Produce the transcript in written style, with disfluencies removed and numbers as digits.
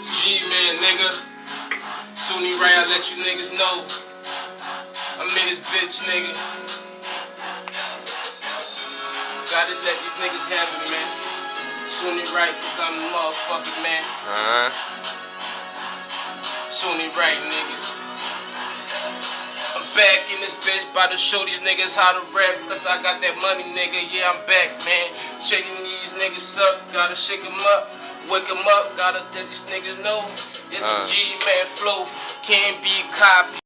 G-Man, nigga. Soonie Ray, I let you niggas know. I'm in this bitch, nigga. Gotta let these niggas have it, man. Soonie Ray, cause I'm the motherfucker, man. Soonie Ray, niggas. I'm back in this bitch, about to show these niggas how to rap, cause I got that money, nigga. Yeah, I'm back, man. Shaking these niggas up, gotta shake them up. Wake them up, gotta let these niggas know. This is G-Man flow, can't be copied.